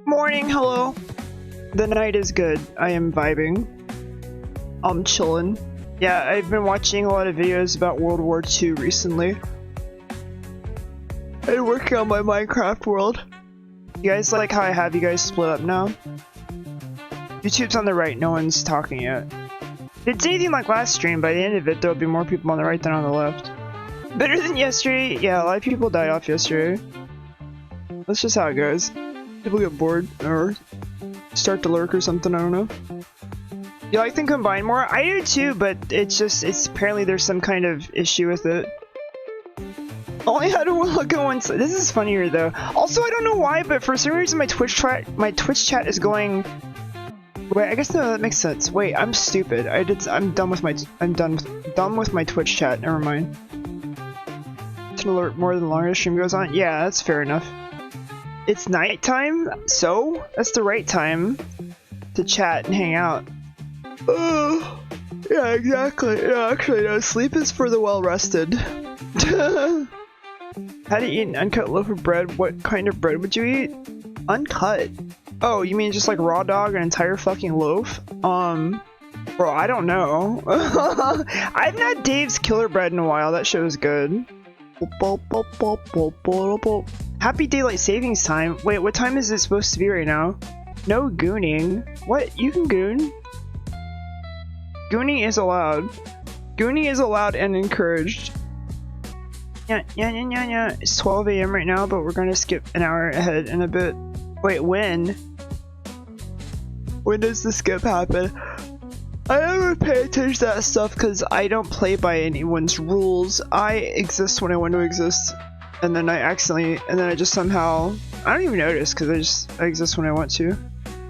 Morning, hello. The night is good. I am vibing. I'm chillin'. Yeah, I've been watching a lot of videos about World War II recently. And working on my Minecraft world. You guys like how I have you guys split up now? YouTube's on the right, no one's talking yet. If it's anything like last stream, by the end of it there'll be more people on the right than on the left. Better than yesterday? Yeah, a lot of people died off yesterday. That's just how it goes. People get bored or start to lurk or something, I don't know. You like them combined more? I do too, but it's apparently there's some kind of issue with it. Only had to look at once. This is funnier though. Also, I don't know why, but for some reason my Twitch chat is going. Wait, I guess no, that makes sense. Wait, I'm stupid. I'm done with my Twitch chat. Never mind. To alert more than the longer the stream goes on. Yeah, that's fair enough. It's nighttime, so that's the right time to chat and hang out. Oh, yeah, exactly. Yeah, actually, no, sleep is for the well-rested. How do you eat an uncut loaf of bread? What kind of bread would you eat? Uncut? Oh, you mean just like raw dog, an entire fucking loaf? Bro, I don't know. I haven't had Dave's Killer Bread in a while. That show is good. Happy daylight savings time. Wait, what time is it supposed to be right now? No gooning. What? You can goon. Gooning is allowed. Gooning is allowed and encouraged. Yeah. It's 12 AM right now, but we're gonna skip an hour ahead in a bit. Wait, when? When does the skip happen? I never pay attention to that stuff because I don't play by anyone's rules. I exist when I want to exist, and then I just somehow, I don't even notice because I exist when I want to.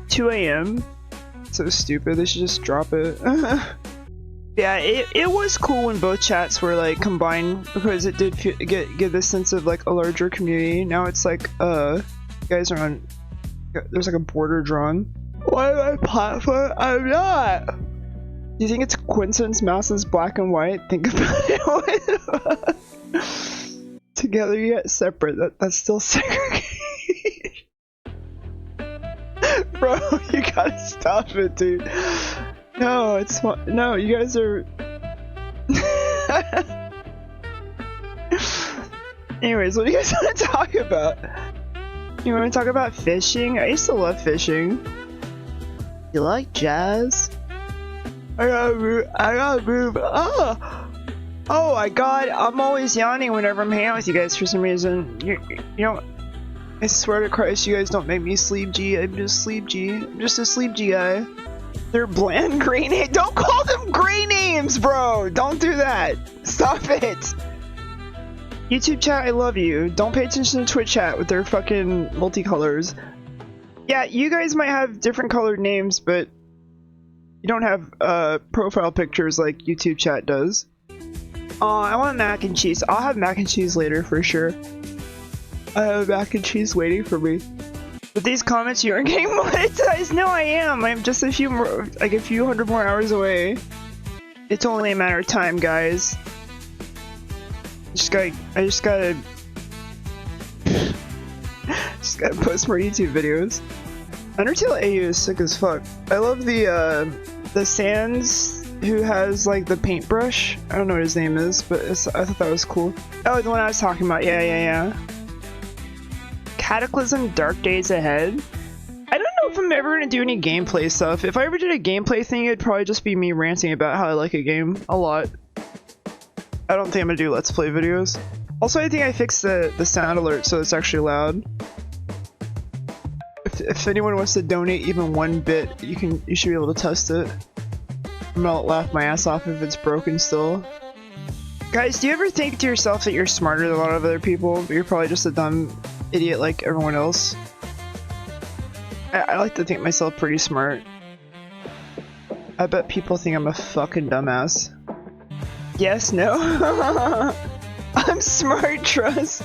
2 AM? So stupid, they should just drop it. Yeah, it was cool when both chats were like combined because it did give this sense of like a larger community. Now it's like, you guys are on, there's like a border drawn. Why am I platform? I'm not! Do you think it's a coincidence mouse is black and white? Think about it. Together yet separate. That's still segregation. Bro, you gotta stop it, dude. No, it's fun. No, you guys are. Anyways, what do you guys want to talk about? You want to talk about fishing? I used to love fishing. You like jazz? I gotta move. Oh my god, I'm always yawning whenever I'm hanging out with you guys for some reason. You don't. I swear to Christ, you guys don't make me sleep G. I'm just sleep G. I'm just a sleep G guy. They're bland gray names. Don't call them gray names, bro. Don't do that. Stop it. YouTube chat, I love you. Don't pay attention to Twitch chat with their fucking multicolors. Yeah, you guys might have different colored names, but you don't have profile pictures like YouTube chat does. I want mac and cheese. I'll have mac and cheese later for sure. I have mac and cheese waiting for me. With these comments, you aren't getting monetized. No, I am. I'm just a few more, like a few hundred more hours away. It's only a matter of time, guys. I just gotta post more YouTube videos. Undertale AU is sick as fuck. I love the Sans who has like the paintbrush. I don't know what his name is, but I thought that was cool. Oh, the one I was talking about. Yeah. Cataclysm Dark Days Ahead. I don't know if I'm ever gonna do any gameplay stuff. If I ever did a gameplay thing, it'd probably just be me ranting about how I like a game a lot. I don't think I'm gonna do Let's Play videos. Also, I think I fixed the sound alert so it's actually loud. If anyone wants to donate even 1 bit, you should be able to test it. I'm gonna laugh my ass off if it's broken still. Guys, do you ever think to yourself that you're smarter than a lot of other people, but you're probably just a dumb idiot like everyone else? I like to think myself pretty smart. I bet people think I'm a fucking dumbass. Yes, no? I'm smart, trust.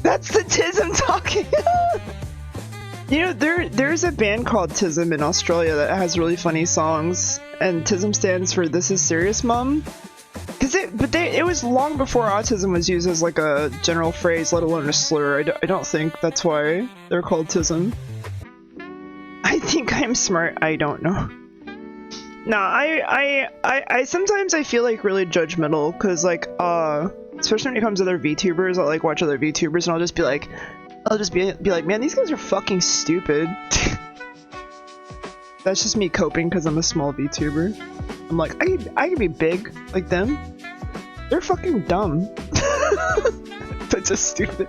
That's the Tism talking. You know, there's a band called Tism in Australia that has really funny songs, and Tism stands for This Is Serious Mum. Because it was long before autism was used as like a general phrase, let alone a slur. I don't think that's why they're called tism. I think I'm smart. I don't know. No, I sometimes I feel like really judgmental because like especially when it comes to other VTubers, I'll like watch other VTubers and I'll just be like, man, these guys are fucking stupid. That's just me coping because I'm a small VTuber. I'm like, I could be big like them. They're fucking dumb. But just stupid.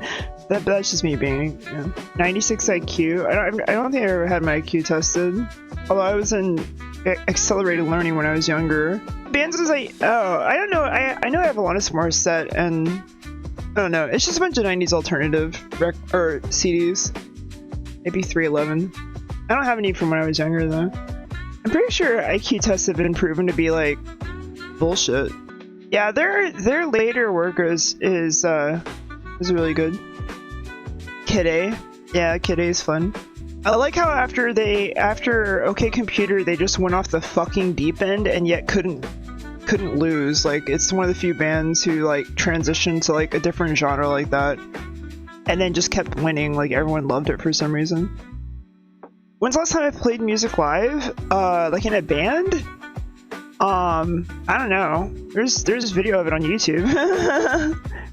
That's just me being, you know. 96 IQ. I don't think I ever had my IQ tested. Although I was in accelerated learning when I was younger. Bands was like, I don't know. I know I have Alanis Morissette and I don't know. It's just a bunch of 90s alternative CDs. Maybe 311. I don't have any from when I was younger though. I'm pretty sure IQ tests have been proven to be like bullshit. Yeah, their later work is really good. Kid A. Yeah, Kid A is fun. I like how after OK Computer they just went off the fucking deep end and yet couldn't lose. Like it's one of the few bands who like transitioned to like a different genre like that and then just kept winning. Like everyone loved it for some reason. When's the last time I played music live? Like in a band? I don't know. There's a video of it on YouTube.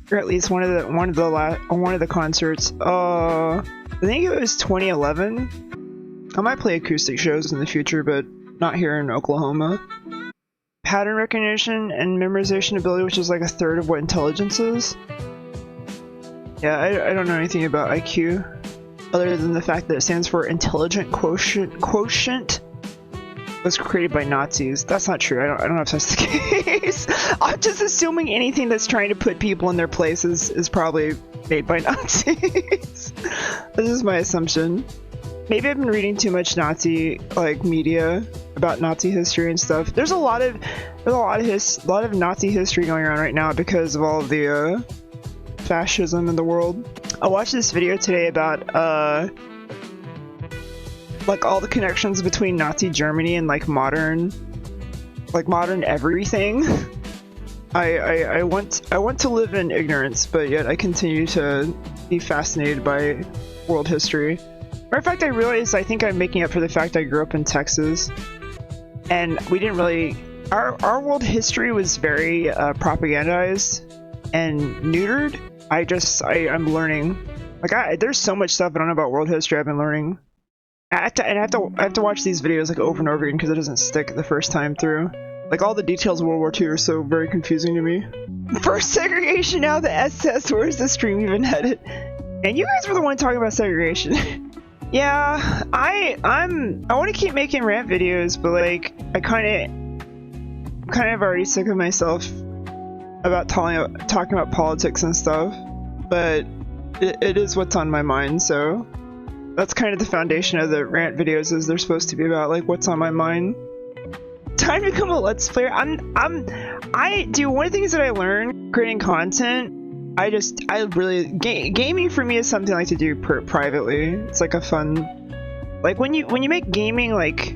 Or at least one of the concerts. I think it was 2011. I might play acoustic shows in the future, but not here in Oklahoma. Pattern recognition and memorization ability, which is like a third of what intelligence is. Yeah, I don't know anything about IQ. Other than the fact that it stands for intelligent quotient was created by Nazis. That's not true. I don't know if that's the case. I'm just assuming anything that's trying to put people in their places is probably made by Nazis. This is my assumption. Maybe I've been reading too much Nazi like media about Nazi history and stuff. There's a lot of Nazi history going on right now because of all of the fascism in the world. I watched this video today about like all the connections between Nazi Germany and like modern everything. I want to live in ignorance, but yet I continue to be fascinated by world history. Matter of fact, I realized I think I'm making up for the fact I grew up in Texas, and we didn't really our world history was very propagandized and neutered. I'm learning. Like there's so much stuff I don't know about world history I've been learning. I have to watch these videos like over and over again because it doesn't stick the first time through. Like all the details of World War II are so very confusing to me. First segregation, now the SS. Where's the stream even headed? And you guys were the one talking about segregation. Yeah, I want to keep making rant videos, but like I kind of already sick of myself about talking about politics and stuff. But it is what's on my mind, so that's kind of the foundation of the rant videos, is they're supposed to be about like what's on my mind. Time to become a Let's Player. I do one of the things that I learned creating content. Gaming for me is something I like to do privately. It's like a fun, like when you make gaming like,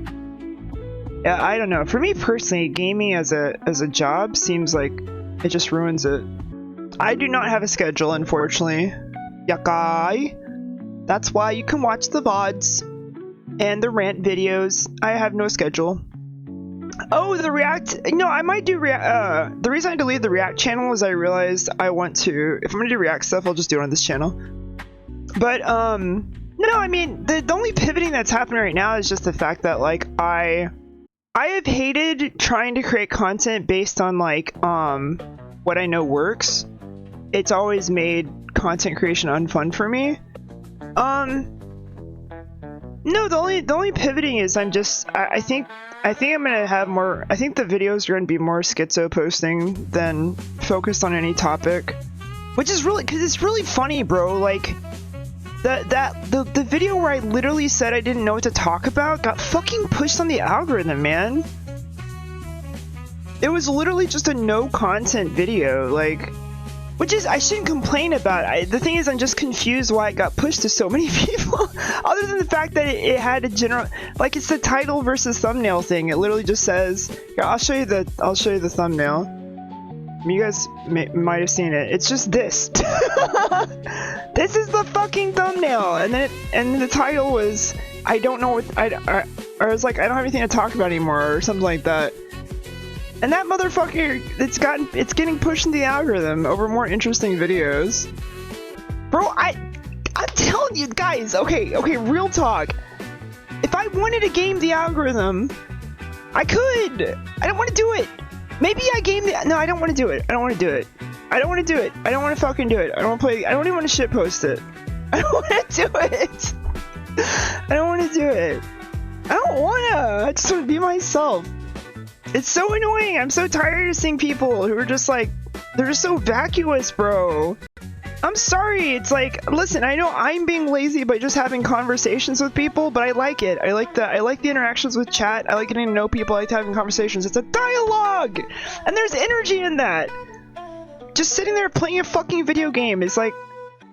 I don't know. For me personally, gaming as a job seems like it just ruins it. I do not have a schedule, unfortunately. Yakai. That's why you can watch the VODs and the rant videos. I have no schedule. Oh, the React. No, I might do React. The reason I deleted the React channel is I realized I want to. If I'm gonna do React stuff, I'll just do it on this channel. But no, I mean the only pivoting that's happening right now is just the fact that like I have hated trying to create content based on like what I know works. It's always made content creation unfun for me. No, the only pivoting is I think I'm gonna have more. I think the videos are gonna be more schizo posting than focused on any topic, which is really because it's really funny, bro. Like the video where I literally said I didn't know what to talk about got fucking pushed on the algorithm, man. It was literally just a no content video, like. Which is, I shouldn't complain about. The thing is, I'm just confused why it got pushed to so many people. Other than the fact that it had a general, like it's the title versus thumbnail thing. It literally just says, here, I'll show you the thumbnail. You guys might have seen it. It's just this. This is the fucking thumbnail, and the title was I don't know what I was like I don't have anything to talk about anymore or something like that. And that motherfucker, it's getting pushed in the algorithm over more interesting videos. Bro, I'm telling you guys, okay, real talk. If I wanted to game the algorithm, I could. I don't want to do it. Maybe I game the. No, I don't want to do it. I don't want to do it. I don't want to do it. I don't want to fucking do it. I don't want to play. I don't even want to shitpost it. I don't want to do it. I don't want to do it. I don't wanna. I just want to be myself. It's so annoying. I'm so tired of seeing people who are just like, they're just so vacuous, bro. I'm sorry. It's like, listen, I know I'm being lazy by just having conversations with people, but I like it. I like the interactions with chat. I like getting to know people. I like having conversations. It's a dialogue, and there's energy in that. Just sitting there playing a fucking video game is like,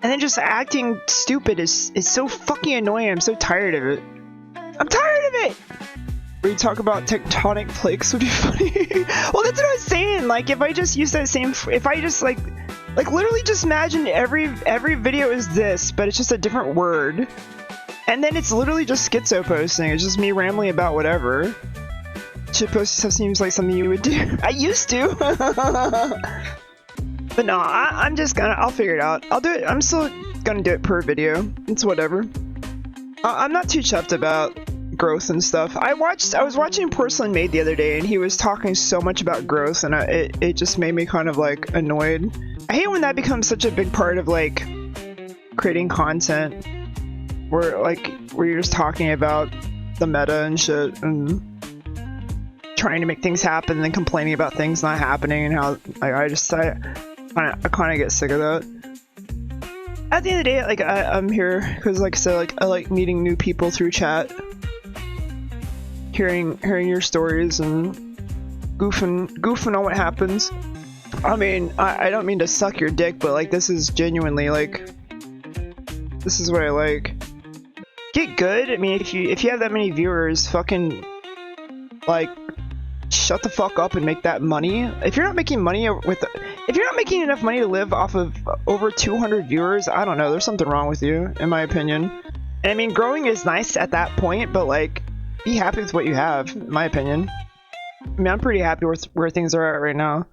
and then just acting stupid is so fucking annoying. I'm so tired of it. I'm tired of it. Where you talk about tectonic plates would be funny. Well, that's what I was saying. Like, if I just use that same, if I just like literally just imagine every video is this, but it's just a different word, and then it's literally just schizo posting. It's just me rambling about whatever. Shit posting stuff seems like something you would do. I used to. But no, I'll figure it out. I'll do it. I'm still gonna do it per video. It's whatever. I'm not too chuffed about growth and stuff. I was watching Porcelain Maid the other day, and he was talking so much about growth, and it just made me kind of like annoyed. I hate when that becomes such a big part of like creating content, where you're just talking about the meta and shit, and trying to make things happen, and then complaining about things not happening, and how I kind of get sick of that. At the end of the day, like I'm here because, like I said, like I like meeting new people through chat, hearing your stories and goofing on what happens. I mean, I don't mean to suck your dick, but like this is genuinely like, this is what I like. Get good. I mean, if you have that many viewers, fucking like shut the fuck up and make that money. If you're not making money if you're not making enough money to live off of over 200 viewers, I don't know, there's something wrong with you, in my opinion. And I mean, growing is nice at that point, but like, be happy with what you have, in my opinion. I mean, I'm pretty happy with where things are at right now.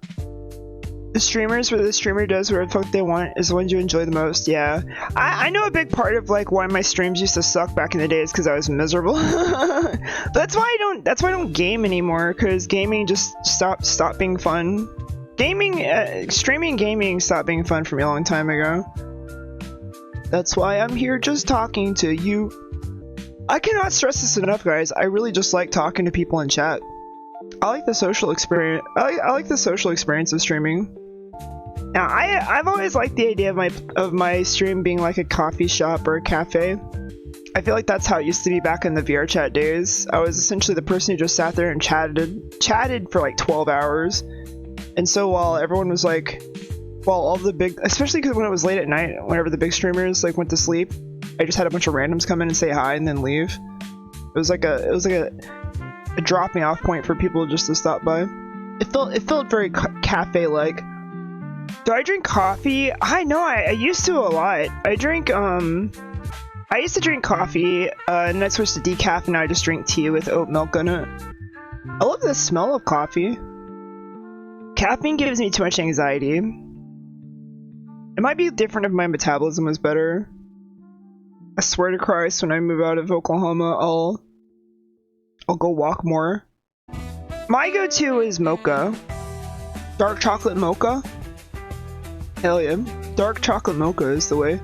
The streamers, where the streamer does whatever the fuck they want, is the ones you enjoy the most. Yeah, I know a big part of like why my streams used to suck back in the day is because I was miserable. But that's why I don't game anymore, because gaming just stopped being fun. Streaming gaming stopped being fun for me a long time ago. That's why I'm here just talking to you. I cannot stress this enough, guys. I really just like talking to people in chat. I like the social experience. I like the social experience of streaming. Now, I've always liked the idea of my stream being like a coffee shop or a cafe. I feel like that's how it used to be back in the VR chat days. I was essentially the person who just sat there and chatted for like 12 hours. And so while everyone was like, all the big, especially because when it was late at night, whenever the big streamers like went to sleep, I just had a bunch of randoms come in and say hi and then leave. It was like a dropping off point for people just to stop by. It felt very cafe-like. Do I drink coffee? I know, I used to a lot. I used to drink coffee, and I switched to decaf, and now I just drink tea with oat milk in it. I love the smell of coffee. Caffeine gives me too much anxiety. It might be different if my metabolism was better. I swear to Christ, when I move out of Oklahoma, I'll go walk more. My go-to is mocha. Dark chocolate mocha. Hell yeah. Dark chocolate mocha is the way.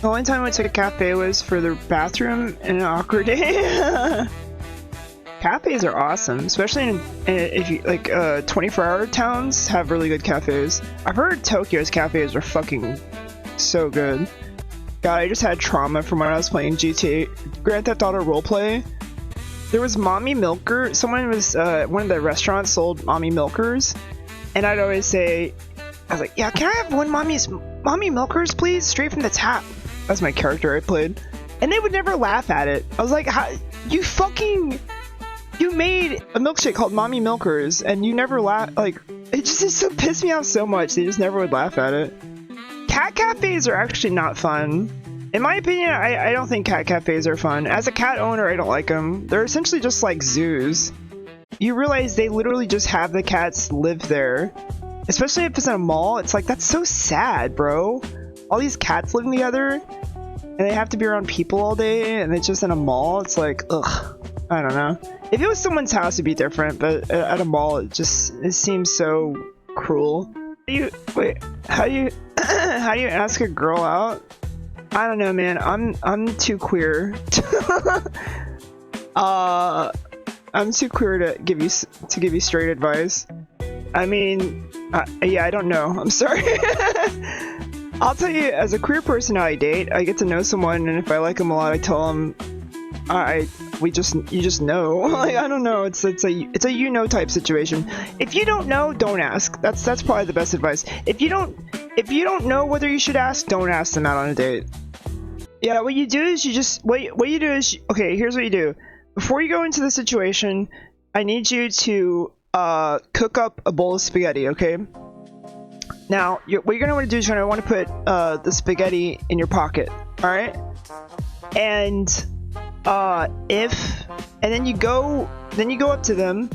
The only time I went to a cafe was for the bathroom in an awkward day. Cafes are awesome, especially if you like 24-hour towns have really good cafes. I've heard Tokyo's cafes are fucking so good. God, I just had trauma from when I was playing GTA Grand Theft Auto roleplay. There was mommy milker. Someone was one of the restaurants sold mommy milkers, and I'd always say, I was like, yeah, can I have one mommy milkers, please, straight from the tap? That's my character I played, and they would never laugh at it. I was like, how, you made a milkshake called mommy milkers, and you never laugh. Like, It just used to piss me off so much. They just never would laugh at it. Cat cafes are actually not fun. In my opinion, I don't think cat cafes are fun. As a cat owner, I don't like them. They're essentially just like zoos. You realize they literally just have the cats live there. Especially if it's in a mall, it's like, that's so sad, bro. All these cats living together, and they have to be around people all day, and it's just in a mall, it's like, ugh. I don't know. If it was someone's house, it'd be different, but at a mall, it seems so cruel. How do you ask a girl out? I don't know, man. I'm too queer. I'm too queer to give you straight advice. I mean, yeah, I don't know. I'm sorry. I'll tell you, as a queer person, how I date. I get to know someone, and if I like them a lot, I tell them, you just know. Like, I don't know. It's a you know type situation. If you don't know, don't ask. That's probably the best advice. If you don't know whether you should ask, don't ask them out on a date. Yeah, what you do is okay, here's what you do. Before you go into the situation, I need you to cook up a bowl of spaghetti, okay? Now, what you're gonna want to do is you're gonna want to put the spaghetti in your pocket, all right? And then you go up to them,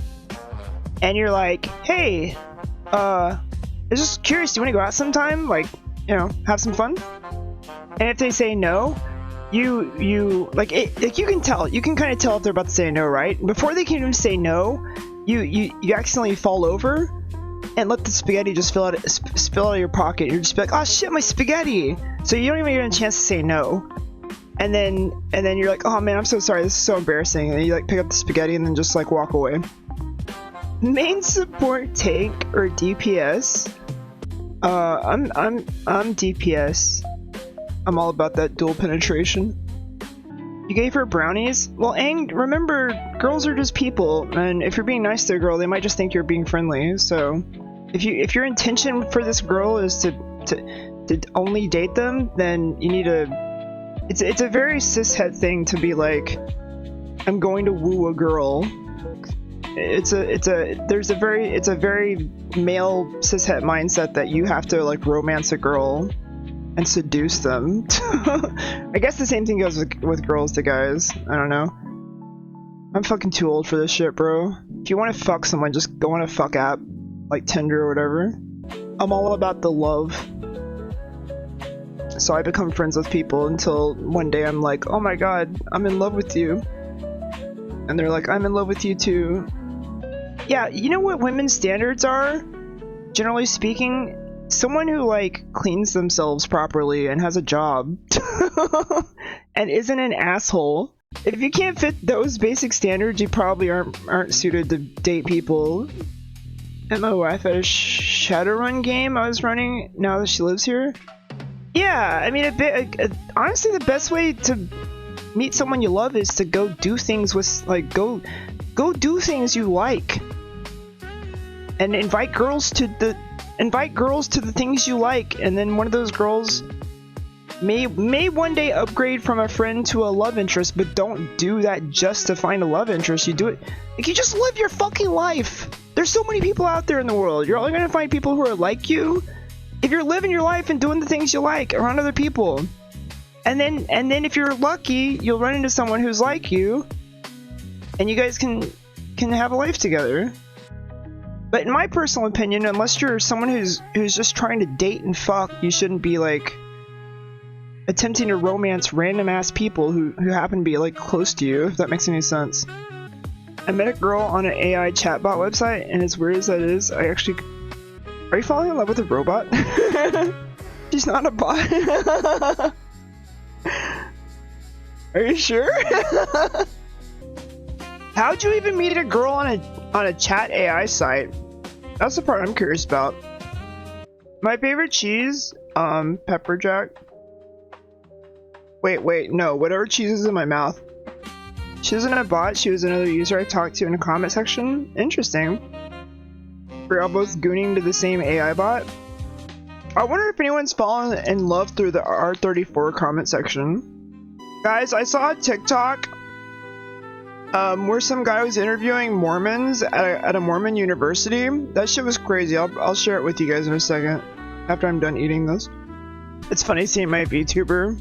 and you're like, hey, I'm just curious, do you want to go out sometime? Like, you know, have some fun? And if they say no, you can tell. You can kind of tell if they're about to say no, right? Before they can even say no, you accidentally fall over and let the spaghetti just spill out of your pocket. You're just like, oh shit, my spaghetti! So you don't even get a chance to say no. And then you're like, oh man, I'm so sorry, this is so embarrassing. And then you like pick up the spaghetti and then just like walk away. Main support tank or DPS? I'm DPS. I'm all about that dual penetration. You gave her brownies? Well, Aang, remember, girls are just people, and if you're being nice to a girl, they might just think you're being friendly. So, if your intention for this girl is to only date them, then you need to. It's a very cishet thing to be like, I'm going to woo a girl. It's a very male cishet mindset that you have to like romance a girl and seduce them. I guess the same thing goes with girls to guys. I don't know. I'm fucking too old for this shit, bro. If you want to fuck someone, just go on a fuck app, like Tinder or whatever. I'm all about the love. So I become friends with people until one day I'm like, oh my god, I'm in love with you. And they're like, I'm in love with you too. Yeah, you know what women's standards are? Generally speaking, someone who like cleans themselves properly and has a job and isn't an asshole. If you can't fit those basic standards, you probably aren't suited to date people. At my wife at a Shadowrun game I was running now that she lives here. Yeah, I mean, honestly, the best way to meet someone you love is to go do things with, like, go do things you like, and invite girls to the things you like, and then one of those girls may one day upgrade from a friend to a love interest, but don't do that just to find a love interest. You do it, like, you just live your fucking life. There's so many people out there in the world. You're only gonna find people who are like you if you're living your life and doing the things you like around other people. And then if you're lucky, you'll run into someone who's like you, and you guys can have a life together. But in my personal opinion, unless you're someone who's just trying to date and fuck, you shouldn't be like attempting to romance random ass people who happen to be like close to you, if that makes any sense. I met a girl on an AI chatbot website, and as weird as that is, are you falling in love with a robot? She's not a bot. Are you sure? How'd you even meet a girl on a chat AI site? That's the part I'm curious about. My favorite cheese, pepper jack. Wait, no, whatever cheese is in my mouth. She wasn't a bot, she was another user I talked to in the comment section. Interesting. We're all both gooning to the same AI bot. I wonder if anyone's fallen in love through the R34 comment section. Guys, I saw a TikTok where some guy was interviewing Mormons at a Mormon university. That shit was crazy. I'll share it with you guys in a second after I'm done eating this. It's funny seeing my VTuber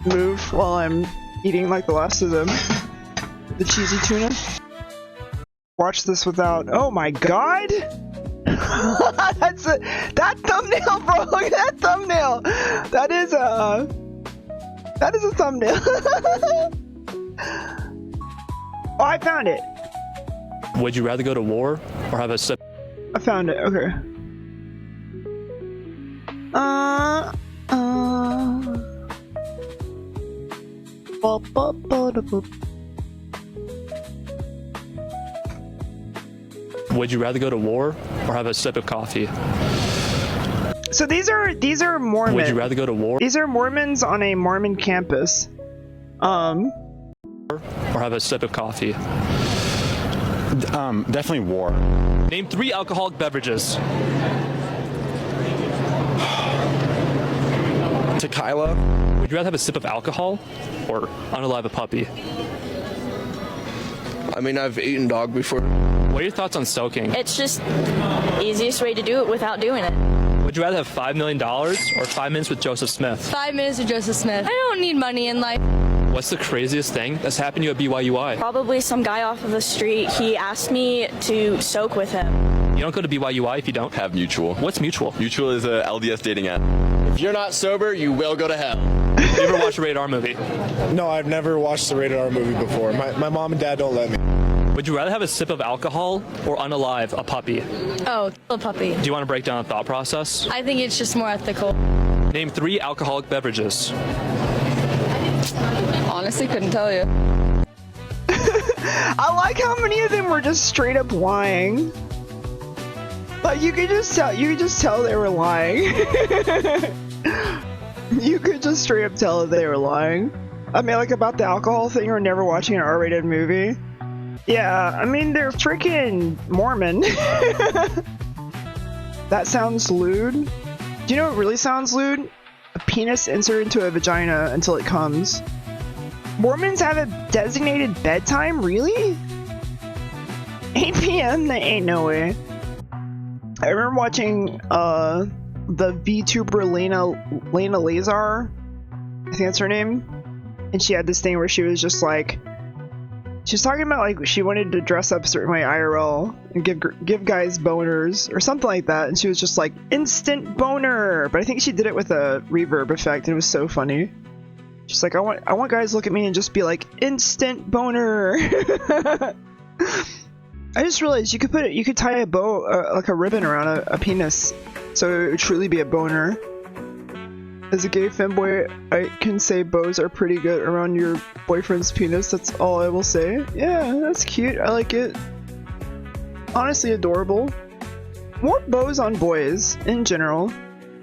move while I'm eating like the last of the cheesy tuna. Watch this without. Oh my god! That thumbnail, bro. Look at that thumbnail. That is a thumbnail. Oh, I found it. Would you rather go to war or have a sip? I found it. Okay. Would you rather go to war or have a sip of coffee? So these are Mormons. Would you rather go to war These are Mormons on a Mormon campus. or have a sip of coffee? Definitely war. Name 3 alcoholic beverages. Tequila. Would you rather have a sip of alcohol or unalive a puppy? I mean, I've eaten dog before. What are your thoughts on soaking? It's just easiest way to do it without doing it. Would you rather have $5 million or 5 minutes with Joseph Smith? 5 minutes with Joseph Smith. I don't need money in life. What's the craziest thing that's happened to you at BYUI? Probably some guy off of the street. He asked me to soak with him. You don't go to BYUI if you don't? Have Mutual. What's Mutual? Mutual is a LDS dating app. If you're not sober, you will go to hell. Have you ever watched a rated R movie? No, I've never watched a rated R movie before. My mom and dad don't let me. Would you rather have a sip of alcohol or unalive a puppy? Oh, a puppy. Do you want to break down the thought process? I think it's just more ethical. Name 3 alcoholic beverages. Honestly, couldn't tell you. I like how many of them were just straight up lying. Like you could just tell they were lying. You could just straight up tell that they were lying. I mean, like about the alcohol thing or never watching an R-rated movie. Yeah, I mean, they're freaking Mormon. That sounds lewd. Do you know what really sounds lewd? A penis inserted into a vagina until it comes. Mormons have a designated bedtime? Really? 8 p.m.? That ain't no way. I remember watching the VTuber Lena Lazar. I think that's her name. And she had this thing where she was just like, she was talking about like she wanted to dress up a certain way IRL and give guys boners or something like that, and she was just like instant boner. But I think she did it with a reverb effect, and it was so funny. She's like, I want guys to look at me and just be like instant boner. I just realized you could tie a bow like a ribbon around a penis, so it would truly be a boner. As a gay femboy, I can say bows are pretty good around your boyfriend's penis. That's all I will say. Yeah, that's cute. I like it. Honestly adorable. More bows on boys, in general.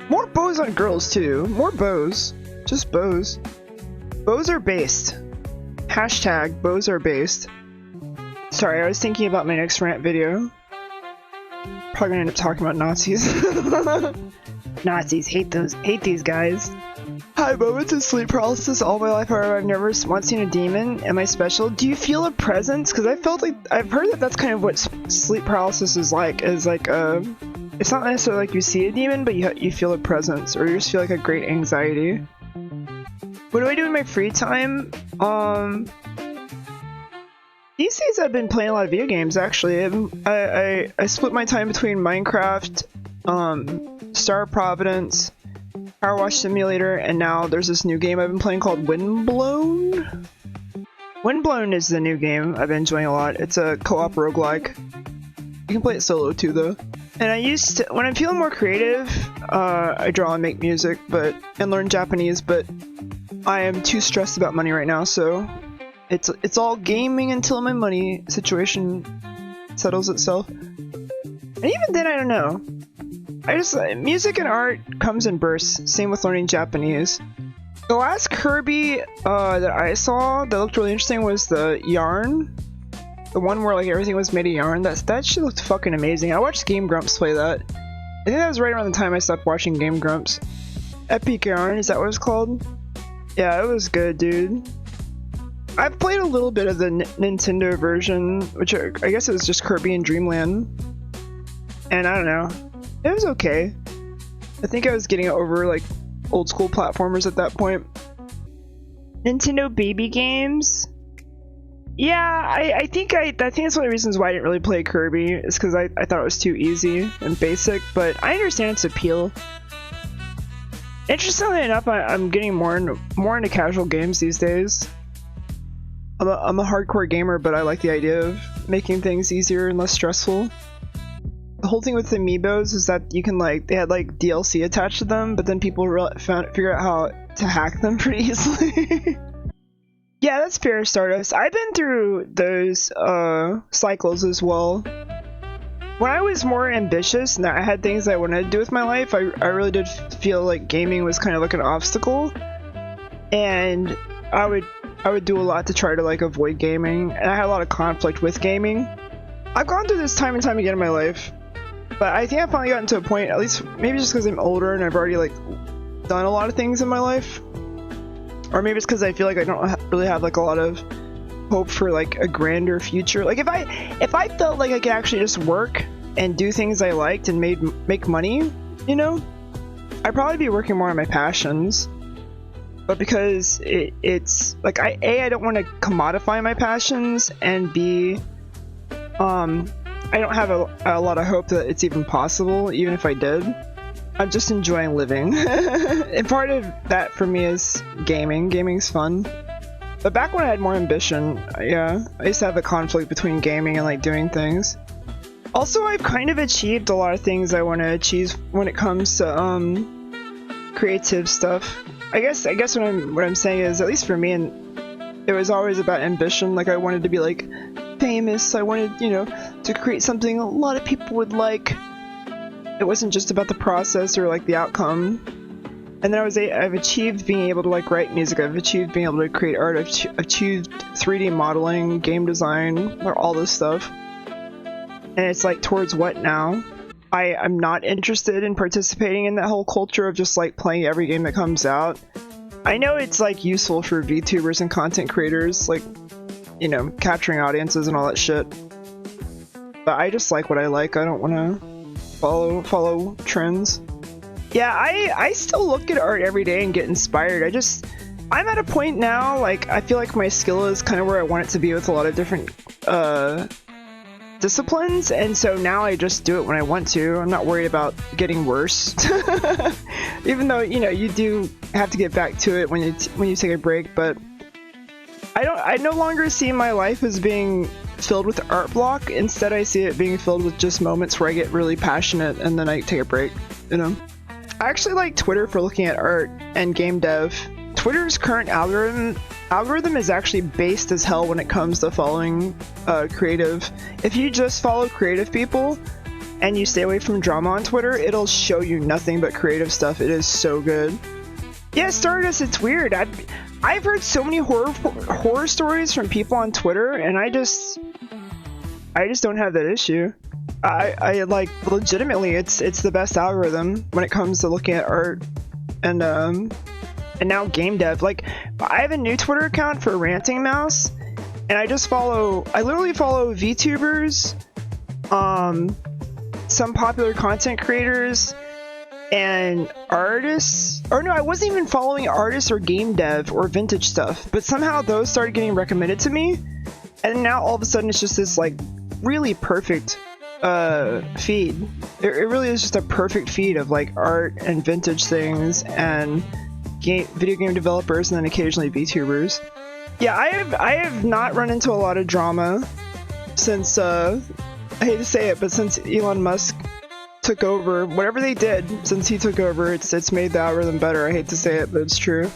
More bows on girls, too. More bows. Just bows. Bows are based. Hashtag bows are based. Sorry, I was thinking about my next rant video. Probably gonna end up talking about Nazis. Nazis, hate these guys. Hi, moments of sleep paralysis all my life, however I've never once seen a demon. Am I special? Do you feel a presence? Because I felt like, I've heard that that's kind of what sleep paralysis is like, it's not necessarily like you see a demon, but you feel a presence, or you just feel like a great anxiety. What do I do in my free time? These days I've been playing a lot of video games, actually. I split my time between Minecraft, Star Providence, Power Wash Simulator, and now there's this new game I've been playing called Windblown. Windblown is the new game I've been enjoying a lot. It's a co-op roguelike. You can play it solo too, though. And I used to, when I'm feeling more creative, I draw and make music, and learn Japanese, but I am too stressed about money right now, so it's all gaming until my money situation settles itself. And even then, I don't know. Music and art comes in bursts. Same with learning Japanese. The last Kirby that I saw that looked really interesting was the yarn. The one where like everything was made of yarn. That shit looked fucking amazing. I watched Game Grumps play that. I think that was right around the time I stopped watching Game Grumps. Epic Yarn, is that what it's called? Yeah, it was good, dude. I've played a little bit of the Nintendo version, which I guess it was just Kirby and Dreamland. And I don't know, it was okay. I think I was getting over like old school platformers at that point. Nintendo baby games. Yeah, I think that's one of the reasons why I didn't really play Kirby, is because I thought it was too easy and basic, but I understand its appeal. Interestingly enough, I'm getting more into casual games these days. I'm a hardcore gamer, but I like the idea of making things easier and less stressful. The whole thing with the amiibos is that you can they had like DLC attached to them, but then people figure out how to hack them pretty easily. Yeah, that's fair, Stardust. I've been through those cycles as well. When I was more ambitious and I had things I wanted to do with my life, I really did feel like gaming was kind of like an obstacle, and I would do a lot to try to like avoid gaming, and I had a lot of conflict with gaming. I've gone through this time and time again in my life, but I think I've finally gotten to a point, at least maybe just because I'm older and I've already like done a lot of things in my life. Or maybe it's because I feel like I don't really have like a lot of hope for like a grander future. Like if I felt like I could actually just work and do things I liked and make money, you know, I'd probably be working more on my passions. But because it's like I don't want to commodify my passions, and B, I don't have a lot of hope that it's even possible, even if I did. I'm just enjoying living. And part of that for me is gaming. Gaming's fun. But back when I had more ambition, yeah, I used to have a conflict between gaming and like doing things. Also, I've kind of achieved a lot of things I want to achieve when it comes to creative stuff. I guess what I'm saying is, at least for me, and it was always about ambition. Like I wanted to be like famous. I wanted, you know, to create something a lot of people would like. It wasn't just about the process or like the outcome. And then I've achieved being able to like write music. I've achieved being able to create art. I've achieved 3D modeling, game design, or all this stuff. And it's like, towards what now? I'm not interested in participating in that whole culture of just like playing every game that comes out. I know it's like useful for VTubers and content creators, like, you know, capturing audiences and all that shit. But I just like what I like. I don't want to follow trends. Yeah, I still look at art every day and get inspired. I'm at a point now, like, I feel like my skill is kind of where I want it to be with a lot of different disciplines, and so now I just do it when I want to. I'm not worried about getting worse. Even though, you know, you do have to get back to it when you take a break, but I no longer see my life as being filled with art block. Instead, I see it being filled with just moments where I get really passionate and then I take a break, you know? I actually like Twitter for looking at art and game dev. Twitter's current algorithm is actually based as hell when it comes to following creative. If you just follow creative people and you stay away from drama on Twitter, it'll show you nothing but creative stuff. It is so good. Yeah, Stardust, it's weird. I've heard so many horror stories from people on Twitter, and I just don't have that issue. I like, legitimately, it's the best algorithm when it comes to looking at art and now game dev. Like, I have a new Twitter account for Ranting Mouse, and I literally follow VTubers, some popular content creators, and artists. Or no, I wasn't even following artists or game dev or vintage stuff, but somehow those started getting recommended to me, and now all of a sudden it's just this like really perfect feed. It really is just a perfect feed of like art and vintage things and video game developers, and then occasionally VTubers. Yeah, I have not run into a lot of drama since I hate to say it, but since Elon Musk took over, whatever they did since he took over, it's made the algorithm better. I hate to say it, but it's true.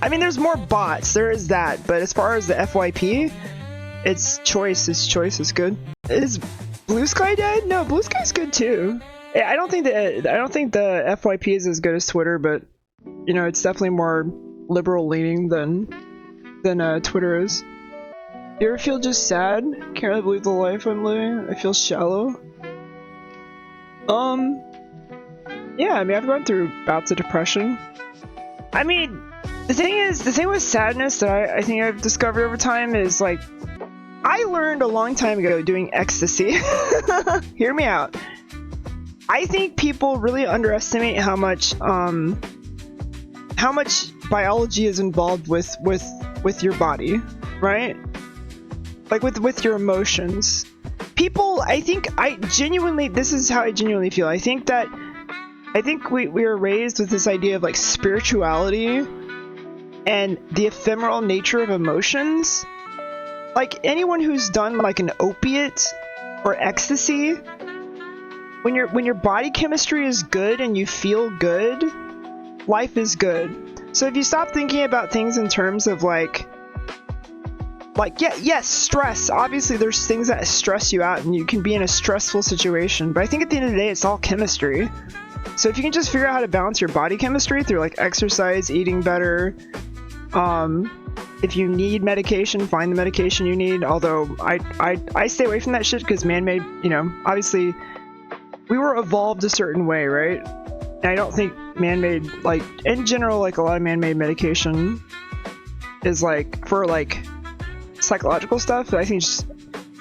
I mean, there's more bots, there is that, but as far as the FYP, its choice is good. Is Blue Sky dead? No, Blue Sky's good too. I don't think the FYP is as good as Twitter, but you know, it's definitely more liberal leaning than Twitter is. You ever feel just sad? Can't really believe the life I'm living. I feel shallow. Yeah, I mean, I've gone through bouts of depression. I mean, The thing with sadness that I think I've discovered over time is like, I learned a long time ago doing ecstasy. Hear me out. I think people really underestimate how much biology is involved with your body, right? Like with your emotions. People, this is how I genuinely feel. I think we are raised with this idea of like spirituality and the ephemeral nature of emotions. Like anyone who's done like an opiate or ecstasy, when your body chemistry is good and you feel good, life is good. So if you stop thinking about things in terms of yes, stress. Obviously there's things that stress you out and you can be in a stressful situation, but I think at the end of the day it's all chemistry. So if you can just figure out how to balance your body chemistry through like exercise, eating better, if you need medication, find the medication you need. Although I stay away from that shit because man-made, obviously we were evolved a certain way, right? And I don't think man-made, like in general, like a lot of man-made medication is like for like psychological stuff. I think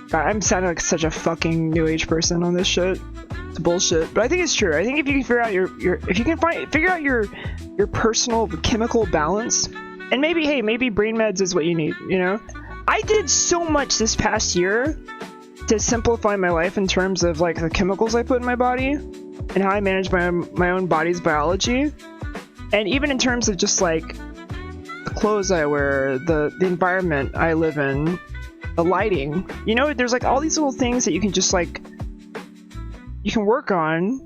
God, I'm sounding like such a fucking new age person on this shit. It's bullshit, but I think it's true. I think if you can figure out your personal chemical balance, and maybe brain meds is what you need, I did so much this past year to simplify my life in terms of like the chemicals I put in my body and how I manage my own body's biology, and even in terms of just like the clothes I wear, the environment I live in, the lighting. There's like all these little things that you can just like you can work on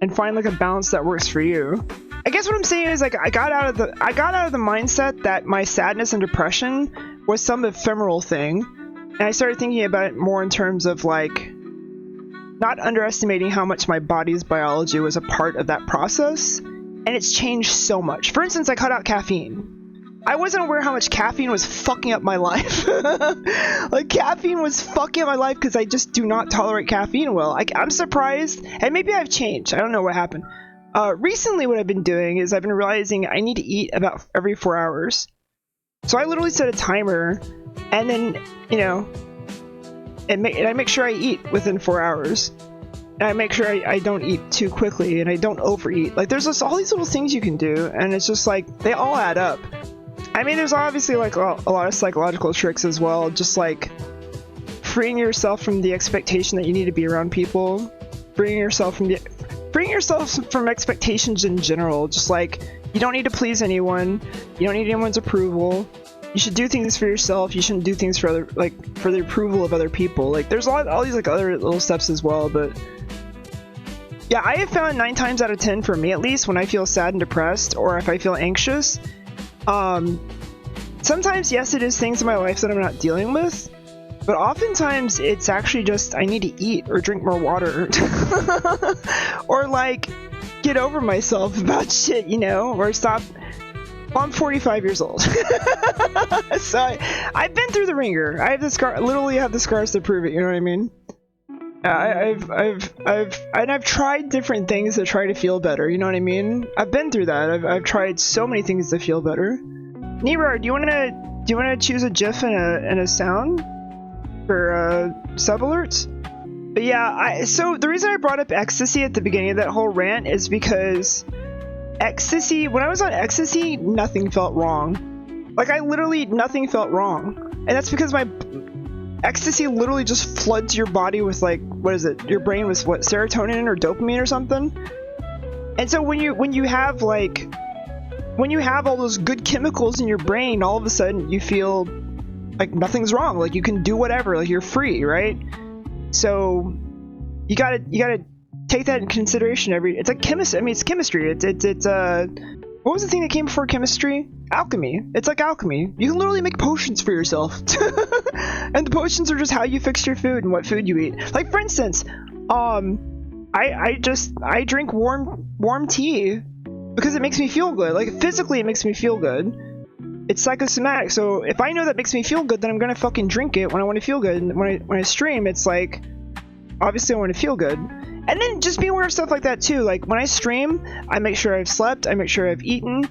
and find like a balance that works for you. I guess what I'm saying is like I got out of the mindset that my sadness and depression was some ephemeral thing, and I started thinking about it more in terms of like not underestimating how much my body's biology was a part of that process, and it's changed so much. For instance, I cut out caffeine. I wasn't aware how much caffeine was fucking up my life. Like caffeine was fucking up my life because I just do not tolerate caffeine well. I'm surprised, and maybe I've changed. I don't know what happened. Recently what I've been doing is I've been realizing I need to eat about every 4 hours. So I literally set a timer, and then, and I make sure I eat within 4 hours. And I make sure I don't eat too quickly, and I don't overeat. Like there's just all these little things you can do, and it's just like, they all add up. I mean, there's obviously like a lot of psychological tricks as well, just like freeing yourself from the expectation that you need to be around people, freeing yourself from expectations in general. Just like, you don't need to please anyone, you don't need anyone's approval, you should do things for yourself, you shouldn't do things for the approval of other people. Like there's all these like other little steps as well, but yeah, I have found 9 times out of 10 for me at least, when I feel sad and depressed or if I feel anxious, sometimes yes, it is things in my life that I'm not dealing with, but oftentimes it's actually just I need to eat or drink more water or like get over myself about shit, or stop. Well, I'm 45 years old. So I've been through the ringer. I have the scar, literally have the scars to prove it, you know what I mean? I've tried different things to try to feel better, you know what I mean? I've been through that. I've tried so many things to feel better. Nero, do you wanna choose a GIF and a sound for sub alerts? But yeah, so the reason I brought up ecstasy at the beginning of that whole rant is because ecstasy, when I was on ecstasy, nothing felt wrong. Like nothing felt wrong. And that's because my ecstasy literally just floods your body with like, what is it? Your brain with what, serotonin or dopamine or something? And so when you have all those good chemicals in your brain, all of a sudden you feel like nothing's wrong. Like you can do whatever, like you're free, right? So you gotta take that in consideration. It's like chemistry. I mean, it's chemistry. It's what was the thing that came before chemistry? Alchemy. It's like alchemy. You can literally make potions for yourself. And the potions are just how you fix your food and what food you eat. Like for instance, I drink warm tea because it makes me feel good. Like physically it makes me feel good. It's psychosomatic. So if I know that makes me feel good, then I'm gonna fucking drink it when I want to feel good. And when I stream, it's like, obviously I want to feel good. And then just be aware of stuff like that too. Like when I stream, I make sure I've slept, I make sure I've eaten,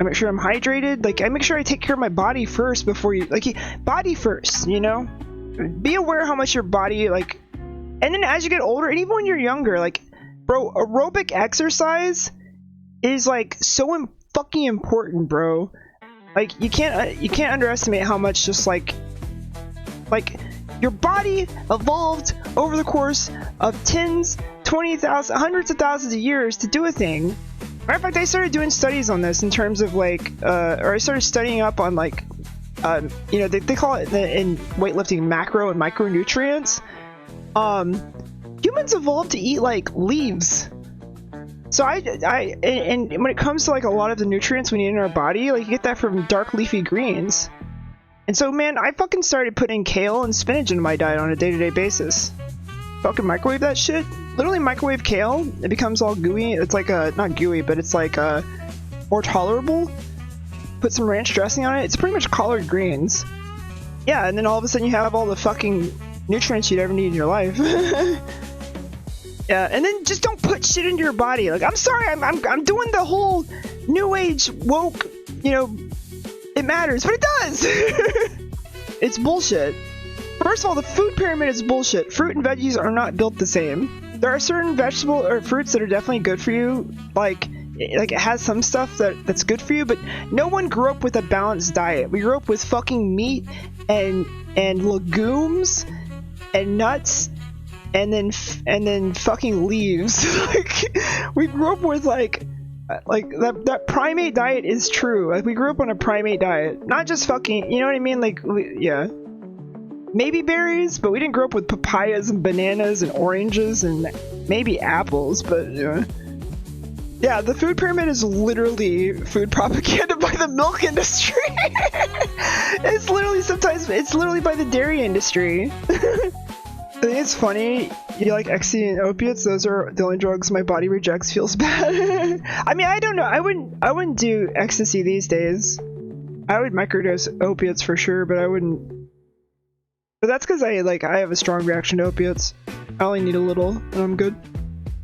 I make sure I'm hydrated. Like, I make sure I take care of my body first before you, like, body first, you know? Be aware how much your body, like, and then as you get older, and even when you're younger, like, bro, aerobic exercise is, like, so fucking important, bro. Like, you can't underestimate how much just, like, your body evolved over the course of tens, 20,000, hundreds of thousands of years to do a thing. Matter of fact, I started doing studies on this in terms of, like, or I started studying up on, like, you know, they call it in weightlifting macro and micronutrients. Humans evolved to eat, like, leaves. So and when it comes to, like, a lot of the nutrients we need in our body, like, you get that from dark leafy greens. And so, man, I fucking started putting kale and spinach into my diet on a day-to-day basis. Fucking microwave that shit. Literally microwave kale. It becomes all gooey. It's like not gooey, but it's like more tolerable. Put some ranch dressing on it. It's pretty much collard greens. Yeah, and then all of a sudden you have all the fucking nutrients you'd ever need in your life. Yeah, and then just don't put shit into your body. Like, I'm sorry, I'm doing the whole new age woke, you know, it matters, but it does. It's bullshit. First of all, the food pyramid is bullshit. Fruit and veggies are not built the same. There are certain vegetable or fruits that are definitely good for you. Like it has some stuff that's good for you, but no one grew up with a balanced diet. We grew up with fucking meat and legumes and nuts and then fucking leaves. Like, we grew up with like that primate diet is true. Like, we grew up on a primate diet, not just fucking, you know what I mean? Like, yeah, maybe berries, but we didn't grow up with papayas and bananas and oranges and maybe apples. But yeah, the food pyramid is literally food propaganda by the milk industry. It's literally by the dairy industry. I think it's funny, you like ecstasy and opiates, those are the only drugs my body rejects, feels bad. I mean, I don't know, I wouldn't do ecstasy these days. I would microdose opiates for sure, but I wouldn't. But that's because I have a strong reaction to opiates. I only need a little, and I'm good.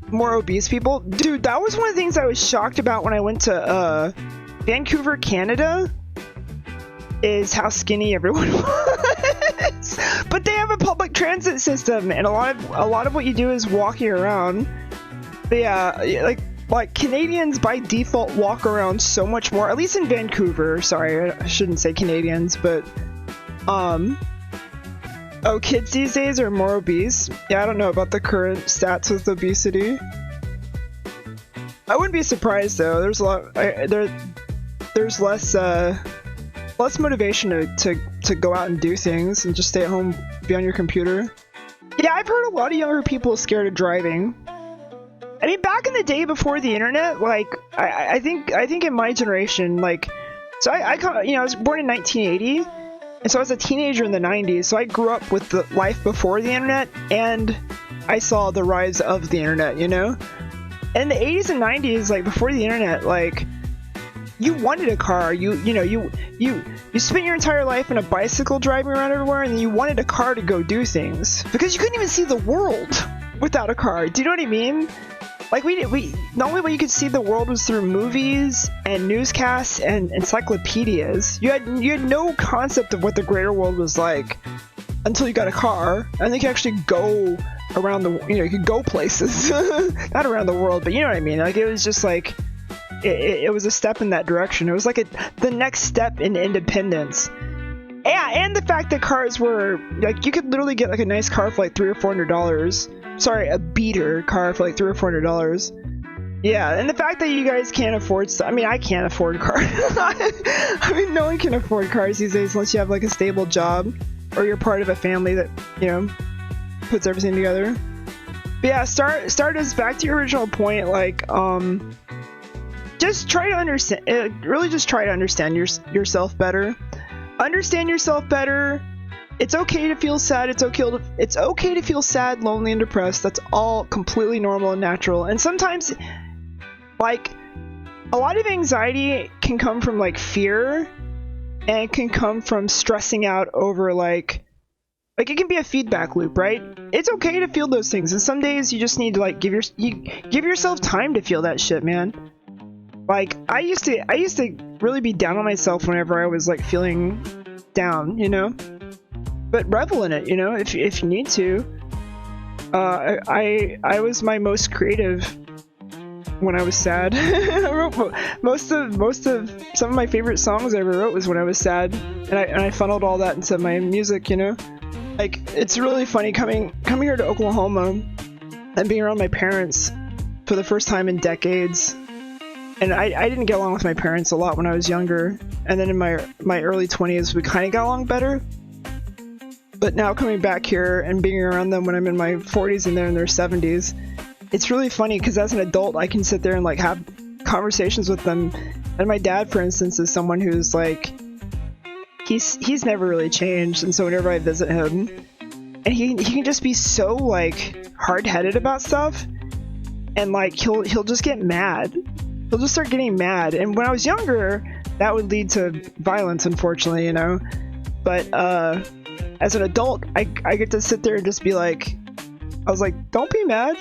More obese people? Dude, that was one of the things I was shocked about when I went to, Vancouver, Canada, is how skinny everyone was. But they have a public transit system, and a lot of what you do is walking around. But yeah, like Canadians by default walk around so much more, at least in Vancouver. Sorry, I shouldn't say Canadians, but oh, kids these days are more obese. Yeah, I don't know about the current stats with obesity. I wouldn't be surprised though. There's a lot. There's less motivation to go out and do things and just stay at home, be on your computer. Yeah, I've heard a lot of younger people scared of driving. I mean, back in the day before the internet, like I think in my generation, like, so I was born in 1980, and so I was a teenager in the 90s. So I grew up with the life before the internet, and I saw the rise of the internet. You know, in the 80s and 90s, like before the internet, like, you wanted a car. You spent your entire life in a bicycle driving around everywhere, and you wanted a car to go do things because you couldn't even see the world without a car. Do you know what I mean? Like, we the only way you could see the world was through movies and newscasts and encyclopedias. You had no concept of what the greater world was like until you got a car, and then you could actually go around you could go places. Not around the world, but you know what I mean. Like, it was just like it was a step in that direction. It was like the next step in independence. Yeah, and the fact that cars were like, you could literally get like a nice car for like $300 or $400. Sorry, a beater car for like $300 or $400. Yeah, and the fact that you guys can't afford stuff. I mean, I can't afford cars. I mean, no one can afford cars these days unless you have like a stable job or you're part of a family that, you know, puts everything together. But yeah, start us back to your original point. Like, just try to understand. Really, just try to understand yourself better. Understand yourself better. It's okay to feel sad. It's okay to feel sad, lonely, and depressed. That's all completely normal and natural. And sometimes, like, a lot of anxiety can come from like fear, and it can come from stressing out over like it can be a feedback loop, right? It's okay to feel those things, and some days you just need to like give yourself time to feel that shit, man. Like, I used to really be down on myself whenever I was like feeling down, you know? But revel in it, you know, if you need to. I was my most creative when I was sad. I wrote most of some of my favorite songs I ever wrote was when I was sad, and I funneled all that into my music, you know? Like, it's really funny coming here to Oklahoma and being around my parents for the first time in decades. And I didn't get along with my parents a lot when I was younger, and then in my early 20s we kind of got along better. But now coming back here and being around them when I'm in my 40s and they're in their 70s, it's really funny because as an adult I can sit there and like have conversations with them. And my dad, for instance, is someone who's like, he's never really changed, and so whenever I visit him, and he can just be so like hard-headed about stuff, and like he'll just get mad. He'll just start getting mad. And when I was younger, that would lead to violence, unfortunately, you know. But as an adult, I get to sit there and just be like, I was like, don't be mad.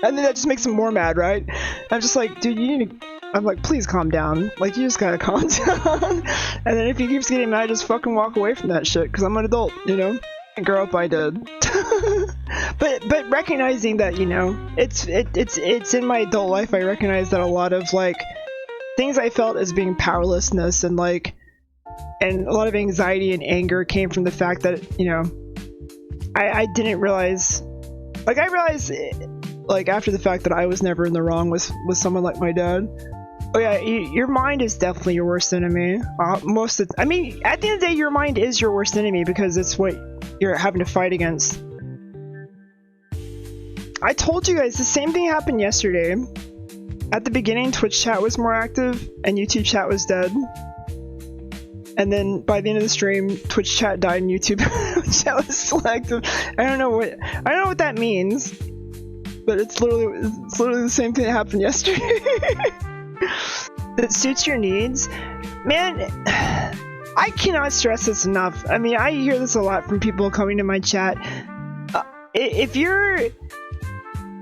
And then that just makes him more mad, right? I'm just like, dude, you need to, I'm like, please calm down. Like, you just gotta calm down. And then if he keeps getting mad, just fucking walk away from that shit, because I'm an adult, you know? And grow up I did. but recognizing that, you know, it's in my adult life, I recognize that a lot of like things I felt as being powerlessness and like, and a lot of anxiety and anger came from the fact that, you know, I didn't realize, like, I realized like after the fact that I was never in the wrong with someone like my dad. Oh yeah, your mind is definitely your worst enemy. I mean, at the end of the day, your mind is your worst enemy because it's what you're having to fight against. I told you guys the same thing happened yesterday. At the beginning, Twitch chat was more active and YouTube chat was dead. And then by the end of the stream, Twitch chat died and YouTube chat was still active. I don't know what that means, but it's literally the same thing that happened yesterday. That suits your needs, man. I cannot stress this enough. I mean, I hear this a lot from people coming to my chat. If you're in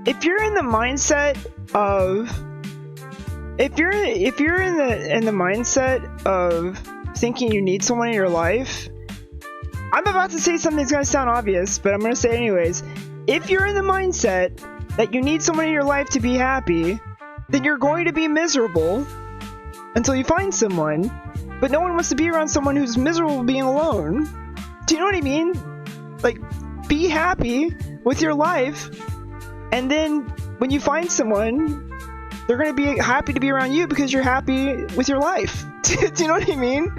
the mindset of if you're in the mindset of thinking you need someone in your life, I'm about to say something that's gonna sound obvious, but I'm gonna say it anyways. If you're in the mindset that you need someone in your life to be happy, then you're going to be miserable until you find someone. But no one wants to be around someone who's miserable being alone. Do you know what I mean? Like, be happy with your life, and then when you find someone, they're going to be happy to be around you because you're happy with your life. Do you know what I mean?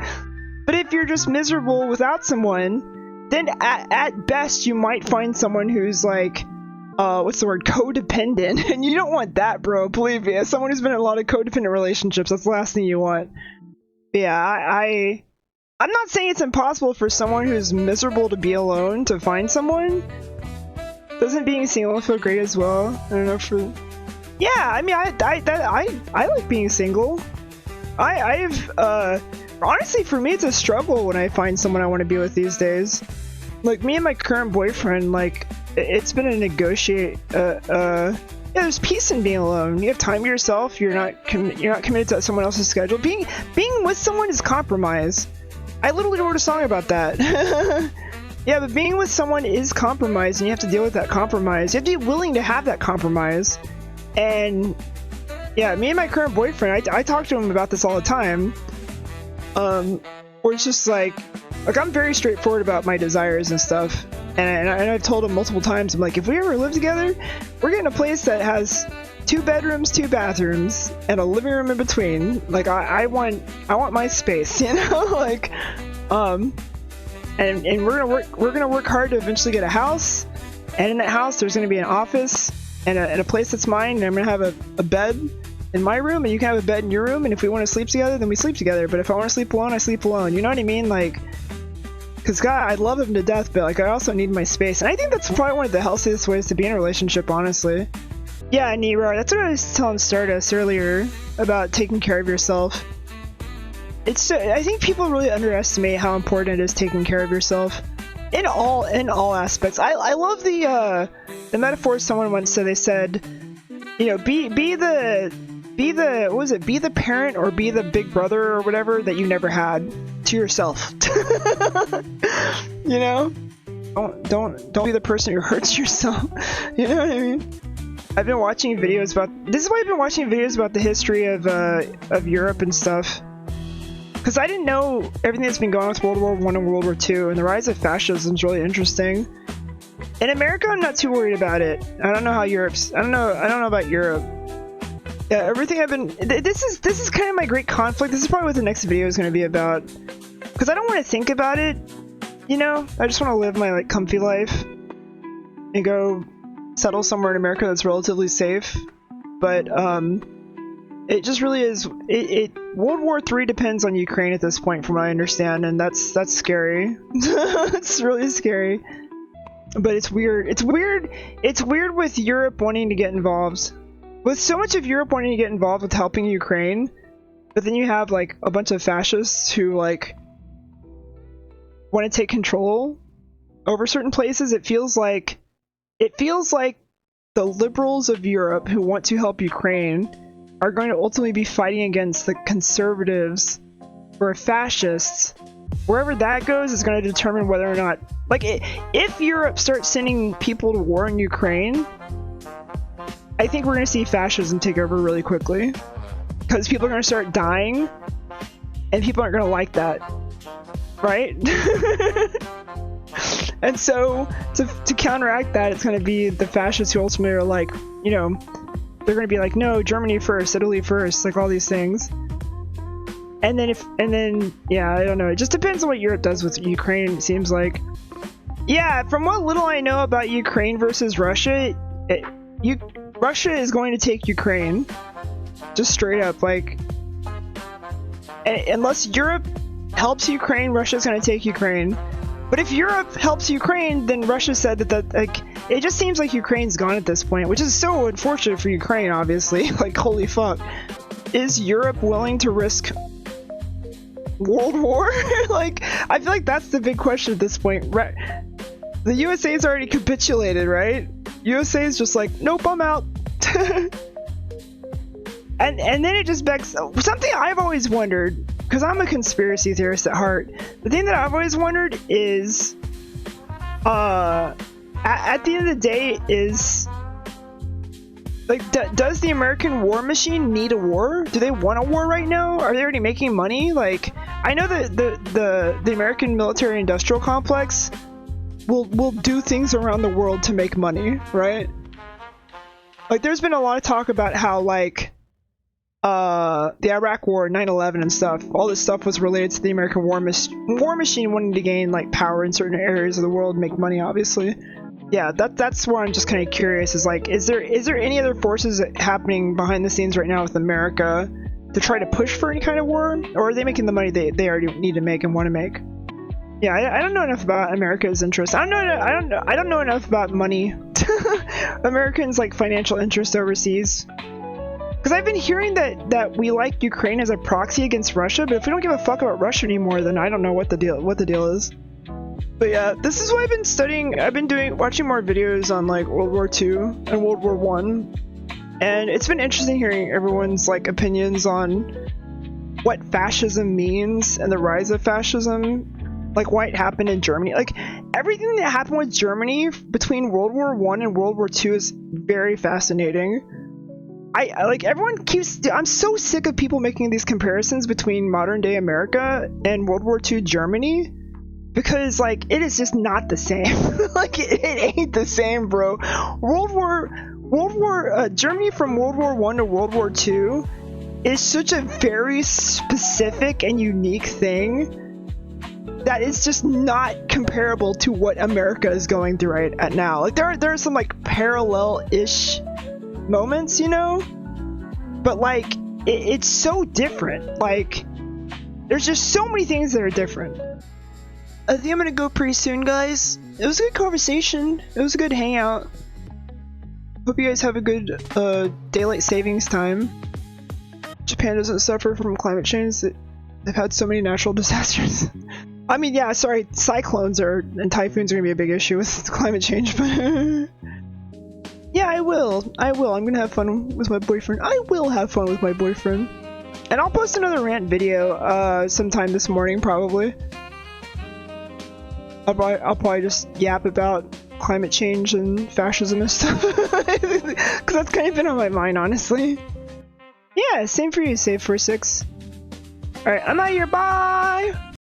But if you're just miserable without someone, then at best you might find someone who's like, what's the word, codependent. And you don't want that, bro, believe me. As someone who's been in a lot of codependent relationships, that's the last thing you want. But yeah, I'm not saying it's impossible for someone who's miserable to be alone to find someone. Doesn't being single feel great as well? I don't know for... Yeah, I mean, I like being single. Honestly, for me, it's a struggle when I find someone I want to be with these days. Like, me and my current boyfriend, like, it's been a negotiate. Yeah, there's peace in being alone. You have time to yourself. You're not committed to someone else's schedule. Being with someone is compromise. I literally wrote a song about that. Yeah, but being with someone is compromise, and you have to deal with that compromise. You have to be willing to have that compromise. And yeah, me and my current boyfriend, I talk to him about this all the time. Where it's just like I'm very straightforward about my desires and stuff. And I've told him multiple times, I'm like, if we ever live together, we're getting a place that has 2 bedrooms, 2 bathrooms, and a living room in between. Like, I want my space, you know? Like, and we're gonna work hard to eventually get a house. And in that house, there's gonna be an office and a place that's mine. And I'm gonna have a bed in my room, and you can have a bed in your room. And if we want to sleep together, then we sleep together. But if I want to sleep alone, I sleep alone. You know what I mean? Like, because God, I love him to death, but like I also need my space. And I think that's probably one of the healthiest ways to be in a relationship, honestly. Yeah, Nero, that's what I was telling Stardust earlier about taking care of yourself. I think people really underestimate how important it is taking care of yourself in all aspects. I love the metaphor someone once said. They said, you know, be the be the, what was it? Be the parent or be the big brother or whatever that you never had to yourself. You know? Don't be the person who hurts yourself. You know what I mean? I've been watching videos about, this is why I've been watching videos about the history of Europe and stuff. Because I didn't know everything that's been going on with World War I and World War II, and the rise of fascism is really interesting. In America, I'm not too worried about it. I don't know how Europe's, I don't know about Europe. Yeah, everything I've been, this is kind of my great conflict. This is probably what the next video is going to be about. Because I don't want to think about it, you know? I just want to live my, like, comfy life. And go settle somewhere in America that's relatively safe. But, it just really is, World War III depends on Ukraine at this point, from what I understand, and that's scary. It's really scary. But it's weird. It's weird with Europe wanting to get involved. With so much of Europe wanting to get involved with helping Ukraine, but then you have, like, a bunch of fascists who, like, want to take control over certain places. It feels like the liberals of Europe who want to help Ukraine are going to ultimately be fighting against the conservatives or fascists. Wherever that goes is going to determine whether or not, like, if Europe starts sending people to war in Ukraine, I think we're going to see fascism take over really quickly, because people are going to start dying and people aren't going to like that, right? And so to counteract that, it's going to be the fascists who ultimately are like, you know, they're going to be like, no, Germany first, Italy first, like all these things. And then, yeah, I don't know. It just depends on what Europe does with Ukraine, it seems like. Yeah, from what little I know about Ukraine versus Russia, Russia is going to take Ukraine. Just straight up, like, unless Europe helps Ukraine, Russia's going to take Ukraine. But if Europe helps Ukraine, then Russia said that like, it just seems like Ukraine's gone at this point, which is so unfortunate for Ukraine, obviously. Like, holy fuck. Is Europe willing to risk World War? Like, I feel like that's the big question at this point. The USA's already capitulated, right? USA is just like, nope, I'm out. and then it just begs something I've always wondered, because I'm a conspiracy theorist at heart. The thing that I've always wondered is, at the end of the day, is, like, does the American war machine need a war? Do they want a war right now? Are they already making money? Like, I know that the American military industrial complex will do things around the world to make money, right? Like, there's been a lot of talk about how, like, the Iraq War, 9/11 and stuff, all this stuff was related to the American war machine wanting to gain, like, power in certain areas of the world, make money, obviously. Yeah, that's where I'm just kind of curious, is like, is there any other forces happening behind the scenes right now with America to try to push for any kind of war, or are they making the money they already need to make and want to make? Yeah, I don't know enough about America's interest. I don't know enough about money. Americans' like financial interest overseas. Because I've been hearing that we like Ukraine as a proxy against Russia, but if we don't give a fuck about Russia anymore, then I don't know what the deal is. But yeah, this is what I've been studying. I've been watching more videos on, like, World War II and World War I, and it's been interesting hearing everyone's, like, opinions on what fascism means and the rise of fascism, like why it happened in Germany. Like, everything that happened with Germany between World War I and World War II is very fascinating. I like, everyone keeps, I'm so sick of people making these comparisons between modern day America and World War II Germany, because, like, it is just not the same. Like, it ain't the same, bro. Germany from World War I to World War II is such a very specific and unique thing that is just not comparable to what America is going through right at now. Like, there are some, like, parallel-ish moments, you know? But, like, it's so different. Like, there's just so many things that are different. I think I'm gonna go pretty soon, guys. It was a good conversation. It was a good hangout. Hope you guys have a good daylight savings time. Japan doesn't suffer from climate change. They've had so many natural disasters. I mean, yeah, sorry, cyclones and typhoons are gonna be a big issue with climate change, but yeah, will. I'm gonna have fun with my boyfriend. I will have fun with my boyfriend. And I'll post another rant video sometime this morning, probably. I'll probably just yap about climate change and fascism and stuff. Because that's kind of been on my mind, honestly. Yeah, same for you, Save for 6. Alright, I'm out of here. Bye!